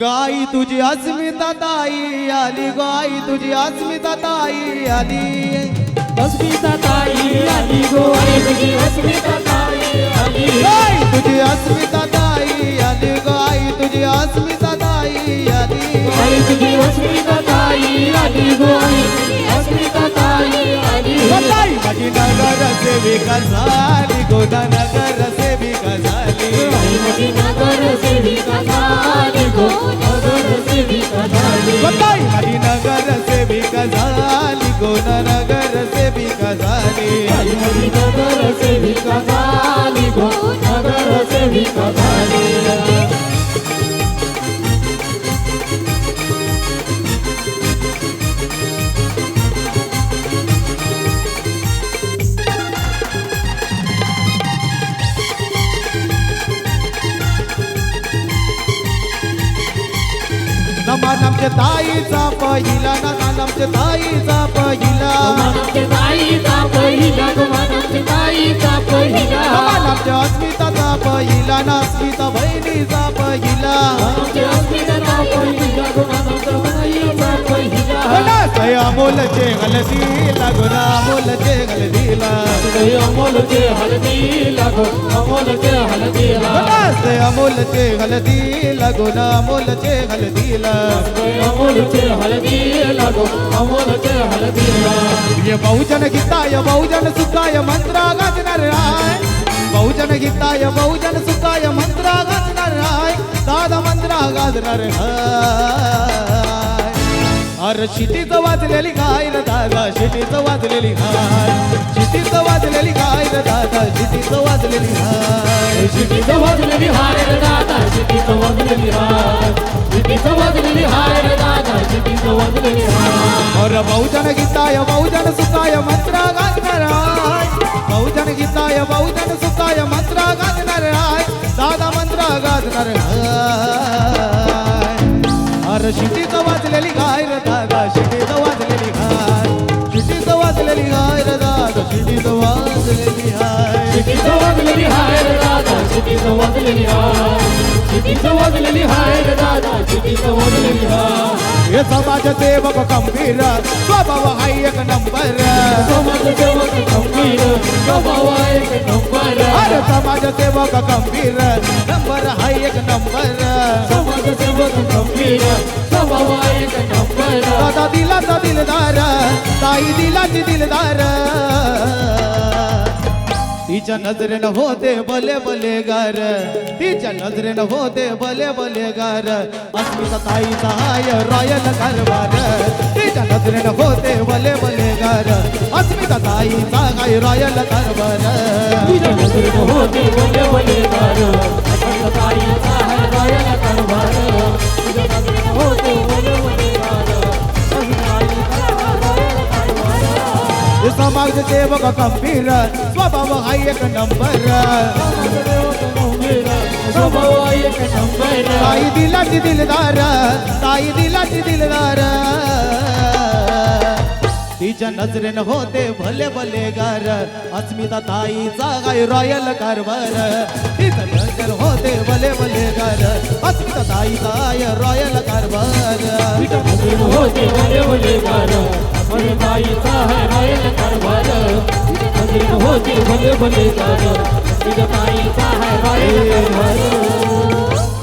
गाई तुझी अस्मिता ताई आली, गाई तुझी अस्मिता ताई आली, अस्मिता ताई आली गो, आई तुझी अस्मिता ताई आली, गाई तुझी अस्मिता ताई आली, गाई तुझी अस्मिता ताई आली, आई तुझी अस्मिता ताई आली गो, आई अस्मिता ताई आली, ताई माझी नगर सेविका झाली, गोदा नगर सेविका झाली, आई माझी नगर सेविका झाली गो, नगर सेविका झाली, ताई माझी नगर सेविका झाली, गोदा नगर सेविका झाली, आई माझी नगर सेविका झाली गो, नगर सेविका झाली. नमान आमच्या ताईचा पहिला, नमान आमच्या ताईचा पहिला, आमच्या ताईचा पहिला, आमच्या ताईचा पहिला, नमान आमच्या अस्मिताचा पहिला, ना अस्मिता बहिणीचा पहिला, आमच्या अस्मिताचा पहिला, आमच्या ताईचा पहिला, सय अमोलचे हलदीला, गुना अमोलचे हलदीला, अमोलचे हळदी लागो, अमोलचे हळदी सय अमोलचे हलदीला, गुना अमोलचे हलदीला, अमोलचे हळदी लागो, अमोलचे हळदी ये बहुजन गीताय बहुजन सुखाय मंत्रा गाजणार राय, बहुजन गीताय बहुजन सुखाय मंत्रा गाजणार राय, दादा मंत्रा गाजणार हाय. अरे शिटीचं वाजलेली गाय रे दादा, शिटीचं वाजलेली गाय, शिटीचं वाजलेली गाय रे दादा, शिटीचं वाजलेली गाय, शिटीचं वाजलेली हाय रे दादा, शिटीचं वाजलेली हाय, शिटीचं वाजलेली हाय रे दादा, शिटीचं वाजलेली हाय. अरे बहुजन गीताय बहुजन सुखाय मंत्रा गाजणार राय, बहुजन गीताय बहुजन सुखाय मंत्रा गाजणार राय, दादा मंत्रा गाजणार हाय. अरे शिटीचं वाजलेली गाय रे दादा, शिटीचं वाजलेली गाय, शिटीचं वाजलेली गाय रे दादा, शिटीचं वाजलेली हाय, शिटीचं वाजलेली हाय रे दादा, शिटीचं वाजलेली हाय, शिटीचं वाजलेली हाय रे दादा, शिटीचं वाजलेली हाय. हे समाज सेवक गंभीर स्वभाव हाय एक नंबर, समाजसेवक गंभीर स्वभाव एक नंबर, अरे समाज सेवक गंभीर नंबर हाय एक नंबर, समाजसेवक गंभीर स्वभाव एक नंबर, दादा दिलाचा दिलदार, ताई दिलाची दिलदार, तिच्या नजरेनं होते भले भले गार, तिच्या नजरेनं होते भले भले गार, अस्मिता ताईचा हाय रॉयल कारभार, तिच्या नजरेनं होते भले भले गार, अस्मिता ताईचा हाय रॉयल कारभार, तुझ्या नजरेनं होते भले भले गार, अस्मिता ताईचा हाय रॉयल कारभार, तुझ्या नजरेनं होते भले भले गार, अस्मिता ताईचा हाय रॉयल कारभार. हे समाज सेवक गंभीर स्वभाव हाय एक नंबर, स्वभाव एक नंबर, ताई दिलाची दिलदार, ताई दिलाची दिलदार, तिच्या नजरेनं होते भले भले गार, अस्मिता ताईचा गाय रॉयल कारभार, तिच्या नजर होते भले भले गार, अस्मिता ताईचा गाय रॉयल कारभार, तुझ्या नजरेनं होते भले भले गार, अस्मिता ताईचा हाय रॉयल कारभार, तुझ्या नजरेनं होते भले भले गार, अस्मिता ताईचा हाय रॉयल कारभार.